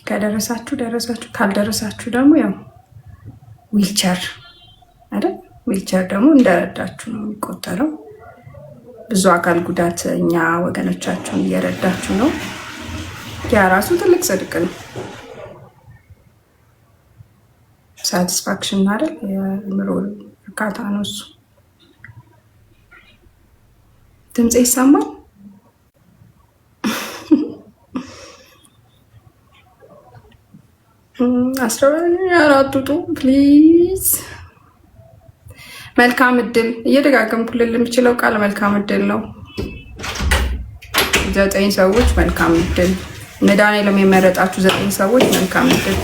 ከደረሳችሁ ካልደረሳችሁ ደግሞ ያው ዊልቸር አይደል? ዊልቸር ደግሞ እንደረዳችሁ ነው የሚቆጠረው። ብዙ አካል ጉዳተኛ ወገኖቻችሁን እየረዳችሁ ነው። ያ ራሱ ትልቅ ጽድቅ ነው። ሳቲስፋክሽን አይደል? የምሮ እርካታ ነው እሱ። ድምፅ ይሰማል? አራቱጡ ፕሊዝ። መልካም እድል። እየደጋገምኩ ልል የምችለው ቃል መልካም እድል ነው። 9 ሰዎች መልካም እድል። መድኃኒዓለም የመረጣችሁ 9 ሰዎች መልካም እድል።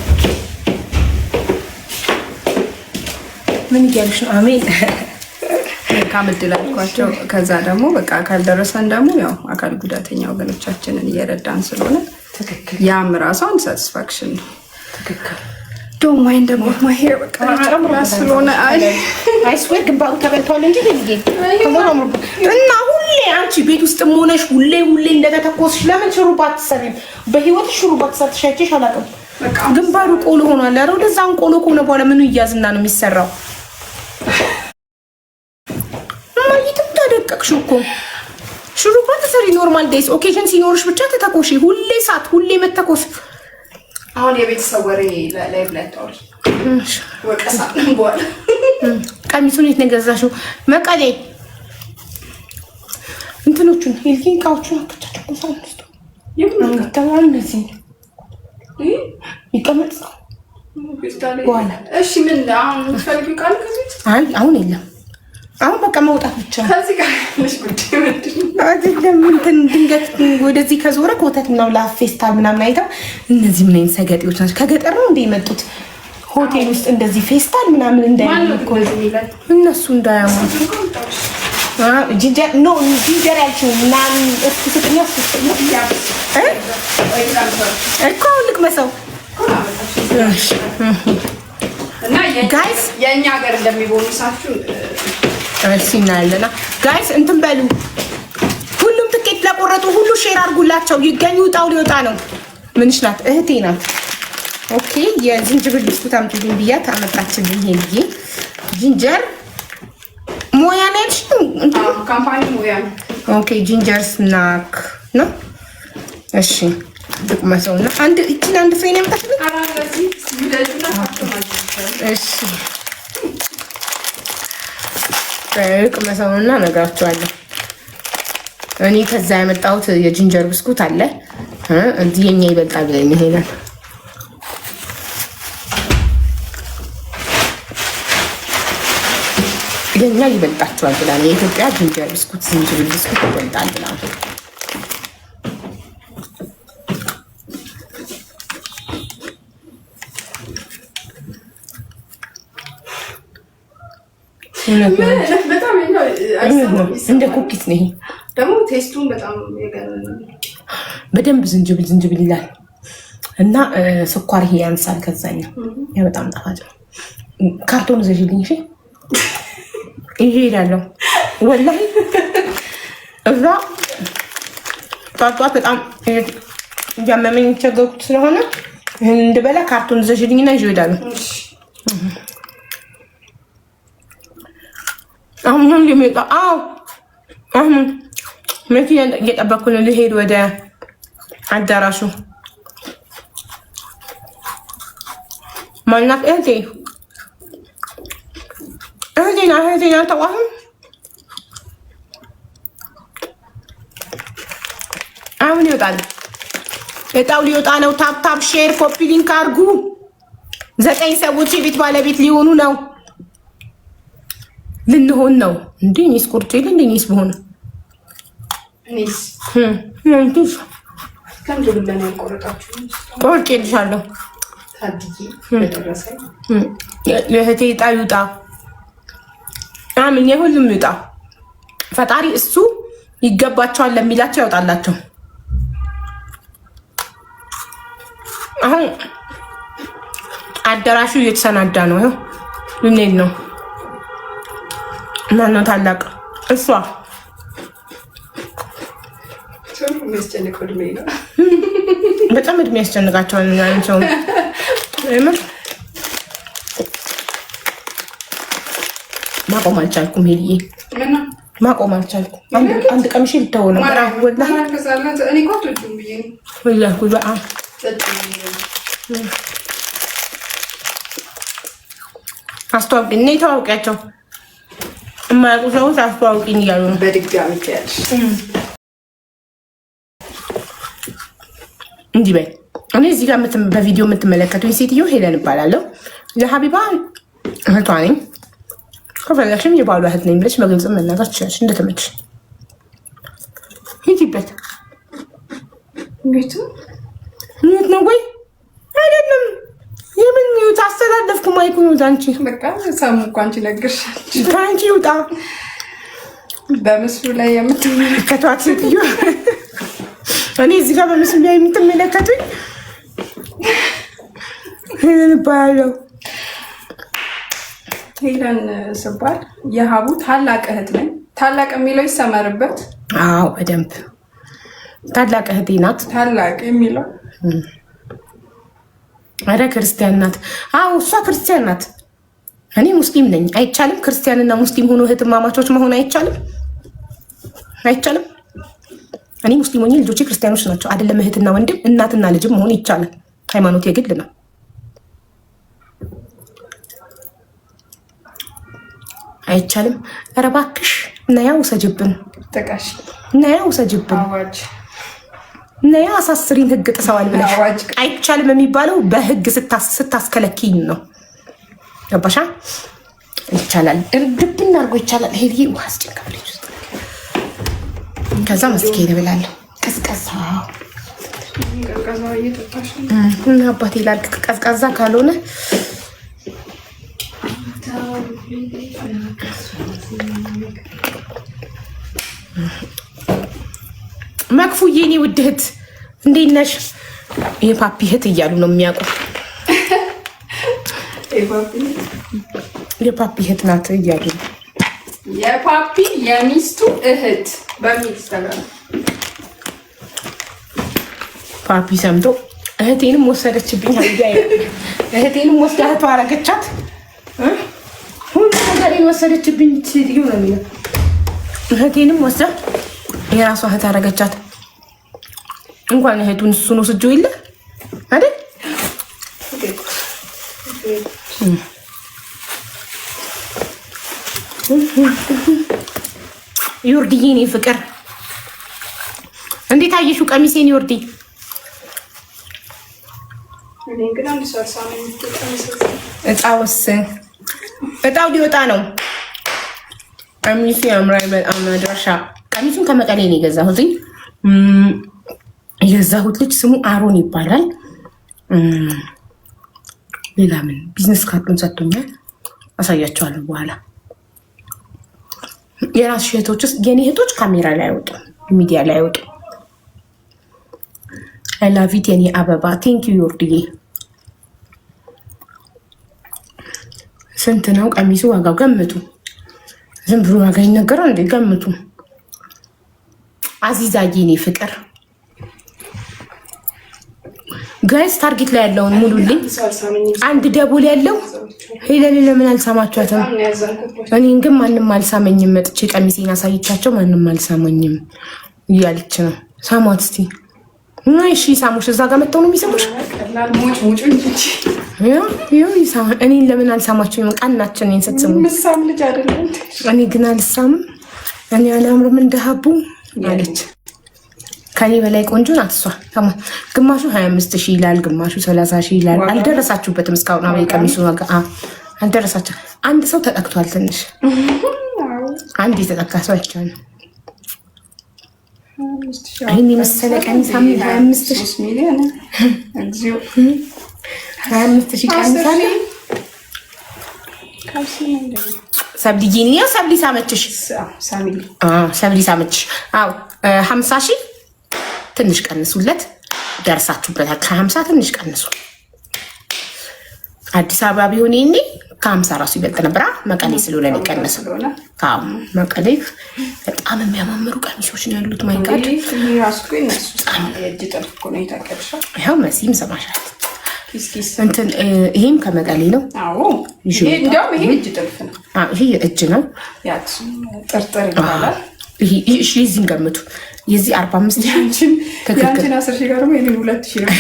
ምን እያልሽ ነው? አሜን። መልካም እድል አልኳቸው። ከዛ ደግሞ በቃ ካልደረሰን ደግሞ ያው አካል ጉዳተኛ ወገኖቻችንን እየረዳን ስለሆነ ያም ራሱ አንድ ሳቲስፋክሽን ነው። ትክክል። ዶንት ማይንድ አባውት ማይ ሄር በቃ ስለሆነ አይስዌር ግንባሩ ተበልቷል እንጂ እና ሁሌ አንቺ ቤት ውስጥ ሆነሽ ሁሌ እንደተተኮስሽ ለምን ሽሩባ አትሰሪም? በህይወትሽ ሽሩባ ተሰርተሽ አይቼሽ አላውቅም። ግንባሩ ቆሎ ሆኗል። ኧረ ወደዛም ቆሎ ከሆነ በኋላ ምኑ ይያዝና ነው የሚሰራው? ማይትም ተደቀቅሽ እኮ ሽሩባ ተሰሪ። ኖርማል ዴይስ ኦኬዥን ሲኖርሽ ብቻ ተተኮሺ። ሁሌ ሳት ሁሌ መተኮስ። አሁን የቤተሰብ ወሬ ላይ ብላታውል ወቀሳ በኋላ ቀሚሱን የት ነው የገዛሽው? መቀሌ እንትኖቹን ሄልኪን ቃዎቹን አጥቻቸው ቆሳውስቱ ይምታዋል እንደዚህ ይቀመጥ በኋላ። እሺ ምን አሁን ትፈልጊው ቃል ከዚህ? አይ አሁን የለም። አሁን በቃ መውጣት ብቻ ከዚህ ጋር ልጅ ጉዳይ አይደለም። እንትን ድንገት ወደዚህ ከዞረ ኮተት ምናምን ላፌስታል ምናምን አይተው እነዚህ ምን አይነት ሰገጤዎች ናቸው? ከገጠር ነው እንደ የመጡት ሆቴል ውስጥ እንደዚህ ፌስታል ምናምን እንዳይልኮ እነሱ እንዳያሙ ጂንጀር ኖ ጂንጀር ያልችው ምናምን እስኪ ስጥኛ እኮ ልቅመሰው እና ጋይስ የእኛ ሀገር እንደሚቦኑሳችሁ ሲናለና ጋይስ እንትን በሉ። ሁሉም ትኬት ለቆረጡ ሁሉ ሼር አድርጉላቸው። ይገኙ ጣው ሊወጣ ነው። ምንሽ ናት? እህቴ ናት። ኦኬ የዝንጅብል ብስኩት አምጪልኝ ብያት አመጣችልኝ። ይሄ ጂንጀር ሞያ ነች ካምፓኒ ሞያ። ኦኬ ጂንጀር ስናክ ነው። እሺ ልቅመሰውና አንድ እቺን አንድ ፍሬ ነው የምታስፈልግ። እሺ ቅመሰውና ነግራቸዋለሁ። እኔ ከዛ ያመጣሁት የጂንጀር ብስኩት አለ እዚህ የኛ ይበልጣል ብለኝ ይሄናል። የኛ ይበልጣቸዋል ብላ ነው የኢትዮጵያ ጂንጀር ብስኩት ዝንጅብል ብስኩት ይበልጣል ብላ ነው። እንደ ኩኪስ ነው። ደግሞ ቴስቱን በጣም የገረመ በደንብ ዝንጅብል ይላል እና ስኳር ይሄ ያንሳል ከዛኛው። ያ በጣም ጣፋጭ ነው። ካርቶን ዘሽልኝ እሺ። ይሄ ይላል ወላሂ እዛ ጧት በጣም ያመመኝ ቸገርኩት ስለሆነ ይሄን እንድበላ ካርቶን ዘሽልኝና ይዤ እሄዳለሁ። አሁን የሚወጣ አሁን መኪና እየጠበኩ ነው ልሄድ ወደ አዳራሹ። ማናት? እህቴ ናት። ተቋም አሁን ይወጣል። እጣው ሊወጣ ነው። ታፕ ሼር ኮፒ ሊንክ አድርጉ። 9 ሰዎች የቤት ባለቤት ሊሆኑ ነው። ልንሆን ነው እንዴ? እኔስ ቁርጬ እንዴስ በሆነ እኔስ ከንቱ ብለን ያልቆረጣችሁ ቆርጬልሻለሁ። ታድጊ በደረሰኝ የእህቴ ዕጣ ይውጣ። አምን የሁሉም ይውጣ። ፈጣሪ እሱ ይገባቸዋል ለሚላቸው ያውጣላቸው። አሁን አዳራሹ እየተሰናዳ ነው። ይኸው ልንሄድ ነው። ማነው ታላቅ? እሷ በጣም እድሜ ያስጨንቃቸዋል። ሰው ማቆም አልቻልኩም። ሄድዬ ማቆም አልቻልኩም። አንድ ቀምሼ ልተው ነው። አስተዋውቂኝ፣ እኔ ተዋውቂያቸው የማያውቁ ሰዎች አስተዋውቂኝ እያሉ ነው። በድጋሚ እንዲህ በይ። እኔ እዚህ ጋር በቪዲዮ የምትመለከቱኝ ሴትዮ ሄለን እባላለሁ። የሀቢባ እህቷ ነኝ። ከፈለግሽም የባሏ እህት ነኝ ብለሽ በግልጽ መናገር ትችላለሽ። እንደተመችሽ ሂጂበት። ቤቱ የት ነው? ወይ አይደለም። የምን ታስተላለፍኩ? ማይኩ ይውጣ። አንቺ በቃ ሰሙ እኮ አንቺ ነገርሻል። ከአንቺ ይውጣ። በምስሉ ላይ የምትመለከቷት ሴትዮ እኔ እዚህ ጋር በምስሉ ላይ የምትመለከቱኝ ሄለን እባላለሁ። ሄለን ስባል የሀቡ ታላቅ እህት ነኝ። ታላቅ የሚለው ይሰመርበት። አዎ በደንብ ታላቅ እህቴ ናት። ታላቅ የሚለው አረ ክርስቲያን ናት። አዎ እሷ ክርስቲያን ናት። እኔ ሙስሊም ነኝ። አይቻልም? ክርስቲያንና ሙስሊም ሆኖ እህትማማቾች መሆን አይቻልም? አይቻልም? እኔ ሙስሊም ሆኜ ልጆቼ ክርስቲያኖች ናቸው። አይደለም እህትና ወንድም እናትና ልጅም መሆን ይቻላል። ሃይማኖት የግል ነው። አይቻልም? ኧረ እባክሽ ነያ ውሰጅብን፣ ተቃሽ ነያ ውሰጅብን፣ አዋጅ ነያ አሳስሪን። ህግ ጥሰዋል ብለሽ አይቻልም የሚባለው በህግ ስታስከለኪኝ ነው። ገባሻ? ይቻላል፣ እርግብና አድርጎ ይቻላል። ሄዲ ውሃ አስጨንቀብልኝ ውስጥ ከዛ መስኪን እብላለሁ። ቀዝቀዛ እና አባቴ ላልክ ቀዝቃዛ ካልሆነ መክፉዬ የኔ ውድ እህት እንዴት ነሽ? የፓፒ እህት እያሉ ነው የሚያውቁ። የፓፒ እህት ናት እያሉ ነው። የፓፒ የሚስቱ እህት በሚስተጋ ፓፒ ሰምቶ እህቴንም ወሰደችብኝ። እህቴንም ወስዳ እህቷ አረገቻት። ሁሉ ነገሬን ወሰደችብኝ ሴትዮ ነው የሚለው። እህቴንም ወስዳ የራሷ እህት አረገቻት። እንኳን እህቱን እሱን ወስጆ የለ አይደል? ዮርዲዬ እኔ ፍቅር እንዴት አየሽው ቀሚሴን ዮርዲ? እጣውስ እጣው ሊወጣ ነው። ቀሚሱ ያምራል በጣም መድረሻ። ቀሚሱን ከመቀሌ ነው የገዛሁት። የገዛሁት ልጅ ስሙ አሮን ይባላል። ሌላ ምን ቢዝነስ ካርዱን ሰጥቶኛል፣ አሳያቸዋለሁ በኋላ። የራስሽ እህቶች ውስጥ የኔ እህቶች ካሜራ ላይ አይወጡም፣ ሚዲያ ላይ አይወጡም። ላቪት የኔ አበባ ቴንክ ዩ ዮርድዬ። ስንት ነው ቀሚሱ ዋጋው? ገምቱ። ዝም ብሎ ዋጋ ይነገራል እንዴ? ገምቱ። አዚዛዬ እኔ ፍቅር ጋይስ ታርጌት ላይ ያለውን ሙሉልኝ። አንድ ደቡል ያለው ሄለን ለምን አልሳማችኋትም? እኔን ግን ማንም አልሳመኝም። መጥቼ ቀሚሴን አሳይቻቸው ማንም አልሳመኝም እያለች ነው። ሳሟት እስቲ። እሺ ሳሙሽ። እዛ ጋር መጥተው ነው የሚሰሙሽ። እኔን ለምን አልሳማችሁም? ቃናችን እኔን ስትስሙ። እኔ ግን አልሳምም። እኔ አላምርም እንደ ሀቡ አለች። ከኔ በላይ ቆንጆ ናት እሷ። ግማሹ 25,000 ይላል፣ ግማሹ 30,000 ይላል። አልደረሳችሁበትም እስካሁን። አበይ ቀሚሱ ዋጋ አልደረሳችሁ። አንድ ሰው ተጠቅቷል። ትንሽ አንድ የተጠቃ ሰው አይቻልም። ይህን የመሰለ ቀሚስ 25,000 ቀሚስ አለ። ሰብልዬ ነው ሰብሊ ሳመችሽ። ሰብሊ ሳመችሽ። አዎ 50,000 ትንሽ ቀንሱለት። ደርሳችሁበታል። ከ50 ትንሽ ቀንሱ። አዲስ አበባ ቢሆን እኔ ከ50 ራሱ ይበልጥ ነበር። መቀሌ ስለሆነ የቀነሰው። መቀሌ በጣም የሚያማምሩ ቀሚሶች ነው ያሉት። ማይጋድ ይኸው መሲም ሰማሻለች። እንትን ይሄም ከመቀሌ ነው። ይሄ እጅ ነው። ጥርጥር ይባላል። የዚህን ገምቱ። የዚህ 45,000 ትክክል። 10,000 ጋር ደግሞ 2,000 ነው።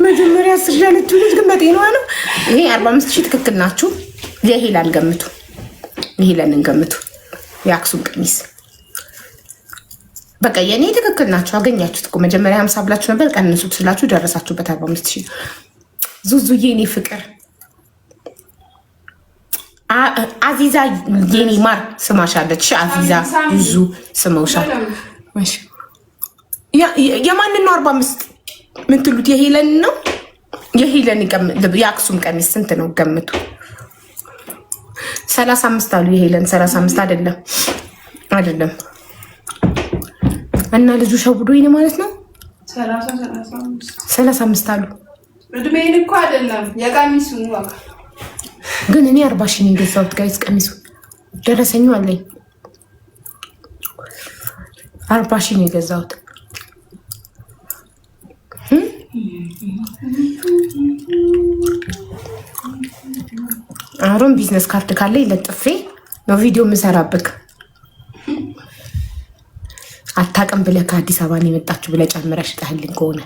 መጀመሪያ 10,000 ያለችው ልጅ ግን በጤናዋ ነው። ይሄ 45,000 ትክክል ናችሁ። የሄላን ገምቱ። የሄላንን ገምቱ። የአክሱም ቀሚስ በቃ የኔ ትክክል ናቸው። አገኛችሁት እኮ መጀመሪያ 50 ብላችሁ ነበር። ቀንሱት ስላችሁ ደረሳችሁበት 45,000። ዙዙዬ የኔ ፍቅር አዚዛ የኔ ማር ስማሻለች። አዚዛ ብዙ ስመውሻል። የማንን ነው 45 ምትሉት? የሄለን ነው። የሄለን የአክሱም ቀሚስ ስንት ነው ገምቱ? 35 አሉ። የሄለን 35 አይደለም አይደለም። እና ልጁ ሸውዶኝ ነው ማለት ነው። 35 አሉ። እድሜን እኮ አይደለም የቀሚሱን ዋጋ ግን እኔ 40,000 ነው የገዛሁት ጋይስ። ቀሚሱ ደረሰኙ አለኝ። 40,000 ነው የገዛሁት። አሁን ቢዝነስ ካርድ ካለ ለጥፌ ነው ቪዲዮ የምሰራብክ። አታውቅም ብለህ ከአዲስ አበባ ነው የመጣችሁ ብለህ ጨምረሽ ሽጠህልኝ ከሆነ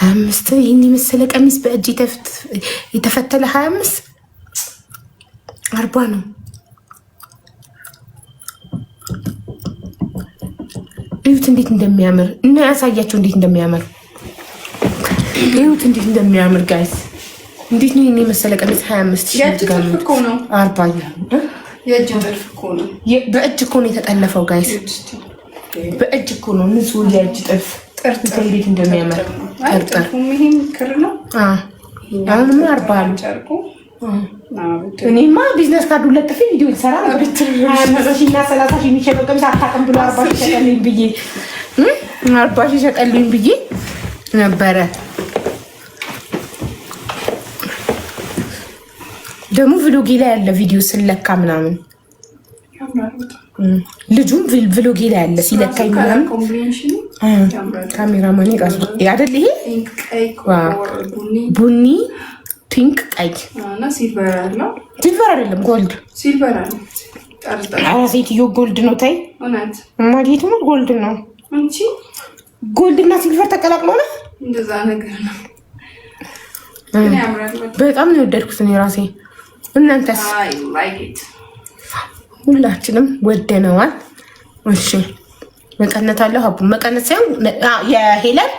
25 ይህን የመሰለ ቀሚስ በእጅ የተፈተለ 25 40 ነው። እዩት እንዴት እንደሚያምር እና ያሳያቸው እንዴት እንደሚያምር እዩት እንዴት እንደሚያምር ጋይስ። እንዴት ነው ይህን የመሰለ ቀሚስ 25 እኮ ነው። 40 የእጅ ጥልፍ እኮ ነው። በእጅ እኮ ነው የተጠለፈው ጋይስ። በእጅ እኮ ነው ንጹህ የእጅ ጥልፍ። ጥርጥር እንዴት እንደሚያምር ጥርጥር። ይሄም ክር ነው። አሁንማ 40 አሉ። እኔማ ቢዝነስ ካርዱ ለጥፌ ቪዲዮ ይሰራ ነው። 20,000 እና 30,000 የሚሸጠው ቀሚስ አታውቅም ብሎ 40,000 ሸጠልኝ ብዬ 40,000 ሸጠልኝ ብዬ ነበረ። ደግሞ ቪሎጌ ላይ ያለ ቪዲዮ ስለካ ምናምን ልጁም ቪሎጌ ላይ ያለ ሲለካኝ ምናምን ካሜራማን ራሱ አይደል ይሄ ቡኒ ፒንክ ቀይ ሲልቨር አለው። ሲልቨር አይደለም ጎልድ። ሲልቨር አለ። ሴትዮ ጎልድ ነው። ታይ ማዲቱ ነው ጎልድ ነው እንጂ ጎልድ እና ሲልቨር ተቀላቅሎ ነው እንደዛ ነገር ነው። በጣም ነው የወደድኩት እኔ ራሴ። እናንተስ? ሁላችንም ወደነዋል። እሺ መቀነት አለው ሀቡ መቀነት ሳይሆን የሄለን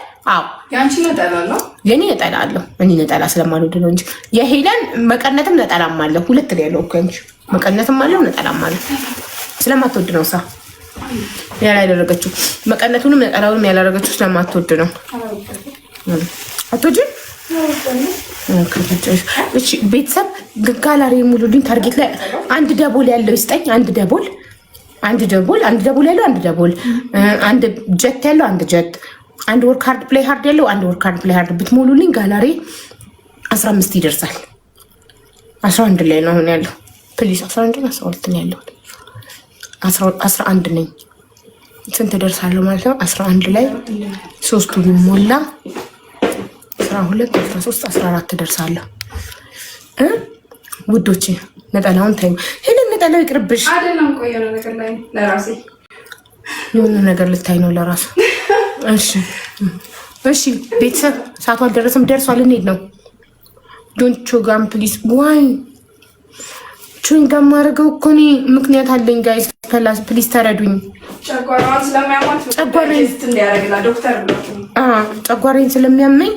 ያንቺ ነጠላ ነው። የኔ ነጠላ አለው። እኔ ነጠላ ስለማልወድ ነው እንጂ የሄለን መቀነትም ነጠላም አለው። ሁለት ነው ያለው እኮ እንጂ መቀነትም አለው ነጠላም አለው። ስለማትወድ ነው ሳ ያላደረገችው። መቀነቱንም ነጠላውንም ያላደረገችው ስለማትወድ ነው። አትወጂም? እሺ ቤተሰብ ጋላሪ ሙሉልኝ። ታርጌት ላይ አንድ ደቦል ያለው ይስጠኝ። አንድ ደቦል ያለው አንድ ደቦል፣ አንድ ጀት ያለው አንድ ጀት፣ አንድ ወርክ ሃርድ ፕሌይ ሃርድ ያለው አንድ ወርክ ሃርድ ፕሌይ ሃርድ ብትሞሉልኝ ጋላሪ 15 ይደርሳል። 11 ላይ ነው አሁን ያለው። ፕሊስ 11 እና 12 ነው ያለው። 11 ነኝ። ስንት ደርሳለሁ ማለት ነው? 11 ላይ 3ቱ ሞላ 12 13 14 ደርሳለሁ። ውዶቼ ነጠላውን ታዩ። ይሄንን ነጠላው ይቅርብሽ። አይደለም ቆየው ነገር ላይ ለራሴ የሆነ ነገር ልታይ ነው ለራሱ። እሺ ቤተሰብ ሰዓቱ አልደረሰም። ደርሷል። እንሂድ ነው። ዶንት ቾጋም ፕሊስ። ዋይ ቾጋም ማድረገው እኮ እኔ ምክንያት አለኝ ጋይስ። ፕሊስ ተረዱኝ። ጨጓራዬን ስለሚያመኝ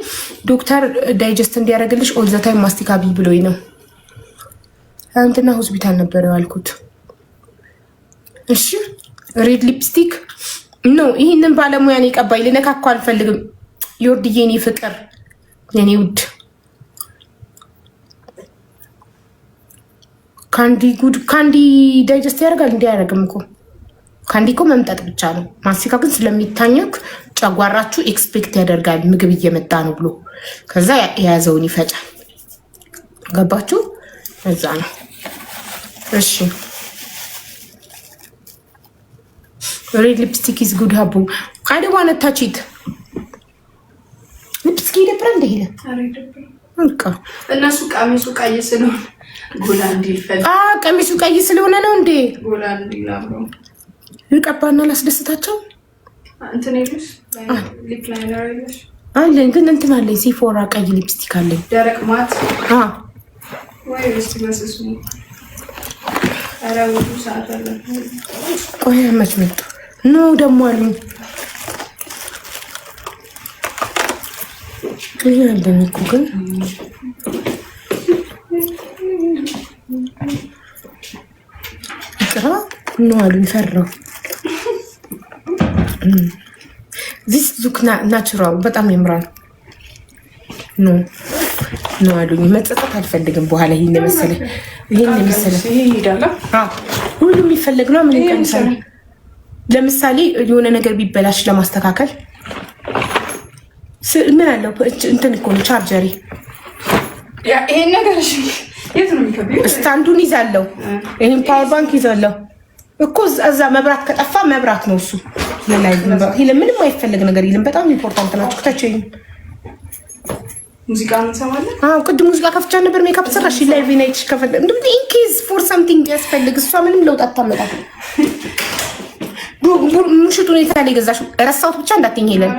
ዶክተር ዳይጀስት እንዲያደርግልሽ ኦል ዘ ታይም ማስቲካ ቢ ብሎኝ ነው። እንትና ሆስፒታል ነበር ያልኩት። እሺ ሬድ ሊፕስቲክ ነው። ይህንን ባለሙያ ነው የቀባኝ። ልነካኳ አልፈልግም። ዮርድዬ የኔ ፍቅር የኔ ውድ ካንዲ ዳይጀስት ያደርጋል። እንዲያደርግም እኮ ካንዲ እኮ መምጠጥ ብቻ ነው። ማስቲካ ግን ስለሚታኘክ ጨጓራችሁ ኤክስፔክት ያደርጋል ምግብ እየመጣ ነው ብሎ ከዛ የያዘውን ይፈጫል። ገባችሁ? እዛ ነው። እሺ ሬድ ሊፕስቲክ ኢዝ ጉድ ሀቡ አይ ዶንት ዋንት ታች ኢት ሊፕስቲክ ይደብራል እንደ ይሄ እንካ እነሱ ቀሚሱ ቀይ ስለሆነ ጎላ እንዲል ቀሚሱ ቀይ ስለሆነ ነው እንዴ ጎላ እንዲል አብሮ ይቀባና ላስደስታቸው እንትን ይልሽ ሊፕ ላይነር ይልሽ አለኝ ግን እንትን አለኝ ሲፎራ ቀይ ሊፕስቲክ አለኝ ደረቅ ማት ወይ እስቲ መስሱ አራው ሰዓት አለ ቆይ መች መጡ ኖ ደሞ አሉኝ ይሄ አለኝ እኮ ግን ይቅራ ኖ አሉኝ ፈራው ዚስ ሉክ ናቹራል በጣም ያምራል ኖ አሉኝ መጸጸት አልፈልግም በኋላ ይሄን መሰለ ይሄ ይሄዳል ሁሉ የሚፈልግ ነው ምን ይቀንሳል ለምሳሌ የሆነ ነገር ቢበላሽ ለማስተካከል ምን አለው እንትን እኮ ነው ቻርጀሪ ይሄ ነገር እሺ የት ነው የሚከብየው ስታንዱን ይዛለው ይሄን ፓወር ባንክ ይዛለው እኮ እዛ መብራት ከጠፋ መብራት ነው እሱ ይሄ ምንም አይፈልግ ነገር ይልም በጣም ኢምፖርታንት ናቸው ከተቸኝ ሙዚቃ እንሰማለን ቅድም ሙዚቃ ከፍቻ ነበር ሜካፕ ሰራሽ ላይቭ ናይትሽ ከፈለ እንደም ኢንኬዝ ፎር ሳምቲንግ ያስፈልግ እሷ ምንም ለውጥ አታመጣም ሙሽጡ ሁኔታ ላይ ገዛሽ ረሳሁት ብቻ እንዳትኝ ይለን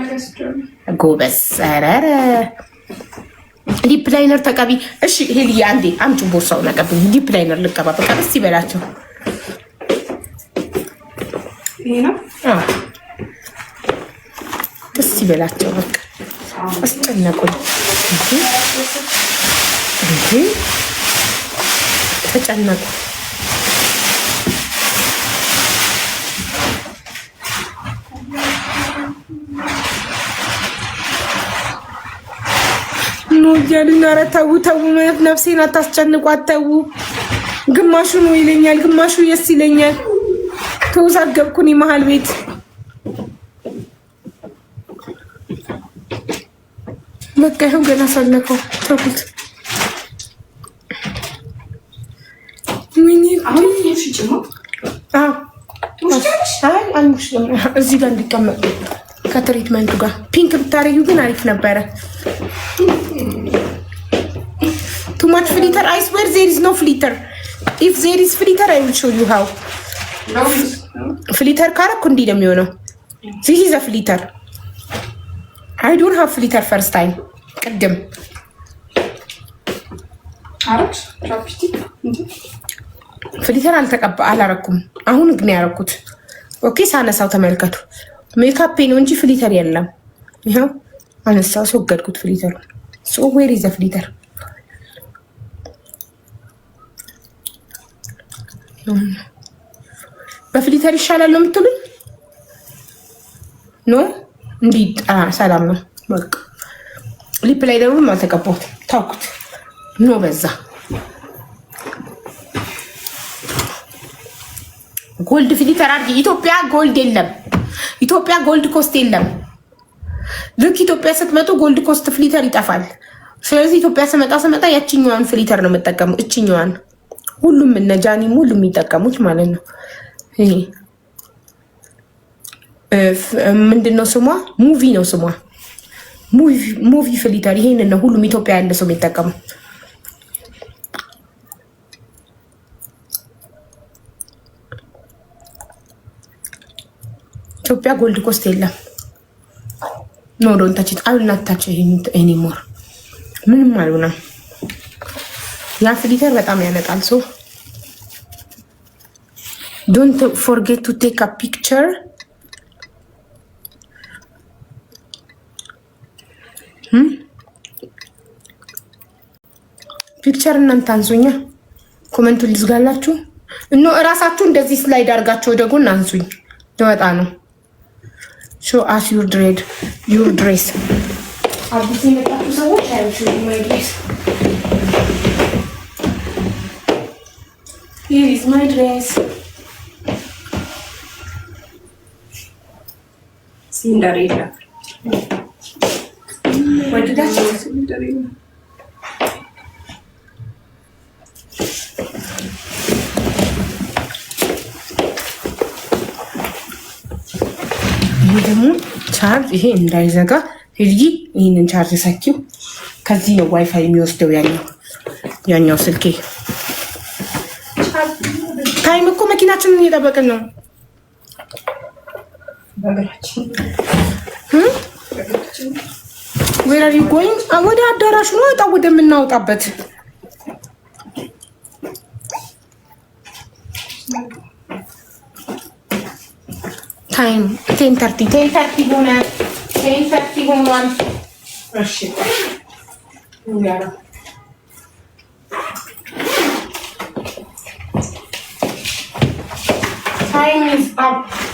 ጎበስ አራራ ሊፕ ላይነር ተቀቢ እሺ ሄልዬ አንዴ አምጪ ቦርሳው ነቀብኝ ሊፕ ላይነር ልቀባ በቃ ደስ ይበላቸው ይሄ ነው ደስ ይበላቸው በቃ አስጨነቁኝ እንዴ ተጨነቁ ያሉኝ ኧረ ተው ነፍሴን አታስጨንቋት ተው ግማሹ ነው ይለኛል ግማሹ የስ ይለኛል ተውዛገብኩኝ መሀል ቤት በቃ ይኸው ገና ሰለከው ተውኩት እዚህ ጋር እንዲቀመጡ ከትሪትመንቱ ጋር ፒንክ ብታረጊው ግን አሪፍ ነበረ too much flitter I swear there is no flitter if there is flitter I will show you how flitter ካረኩ እንዲህ ነው የሚሆነው this is a flitter I don't have flitter first time ቅድም አረች ቻፕስቲክ ፍሊተር አላረኩም አሁን ግን ያረኩት ኦኬ ሳነሳው ተመልከቱ ሜካፕ ነው እንጂ ፍሊተር የለም ይሄው አነሳው ሰገድኩት ፍሊተር so where is the flitter በፍሊተር ይሻላል ነው የምትሉኝ ኖ እንዴ ሰላም ነው በቃ ሊፕ ላይ ደግሞ ማተቀባሁት ታውቁት ኖ በዛ ጎልድ ፍሊተር አድርጊ ኢትዮጵያ ጎልድ የለም ኢትዮጵያ ጎልድ ኮስት የለም ልክ ኢትዮጵያ ስትመጡ ጎልድ ኮስት ፍሊተር ይጠፋል ስለዚህ ኢትዮጵያ ስመጣ ያቺኛዋን ፍሊተር ነው የምጠቀመው እቺኛዋን ሁሉም እነጃኒም ሁሉም የሚጠቀሙት ማለት ነው ይሄ ምንድነው ስሟ ሙቪ ነው ስሟ ሙቪ ፍሊተር ይሄን ነው ሁሉም ኢትዮጵያ ያለ ሰው የሚጠቀመው ኢትዮጵያ ጎልድ ኮስት የለም ኖ ዶንት ታች ኢት አይ ናት ታች ኤኒሞር ምንም አልሆነም ያ ፍሊተር በጣም ያነጣል ሶ ዶንት ፎርጌት ቱ ቴክ አ ፒክቸር ፒክቸር እናንተ አንሱኛ ኮሜንቱን ልዝጋላችሁ እኖ እራሳችሁ እንደዚህ ስላይድ አድርጋችሁ ወደ ጎን አንሱኝ ለወጣ ነው show us your dress አዲስ የመጣችሁ ሰዎች አይሹ my dress here is my dress ሲንደሬላ ወደዳችሁ ይሄ ደግሞ ቻርጅ፣ ይሄ እንዳይዘጋ ሂጂ ይህንን ቻርጅ ሰኪው። ከዚህ ነው ዋይፋይ የሚወስደው ያኛው ስልኬ። ታይም እኮ መኪናችንን እየጠበቅን ነው። Where are you going? ወደ አዳራሹ ነው ወጣ ወደምናወጣበት። ታይም 10:30 ሆነ። 10:30 ሆኗል። እሺ time is up.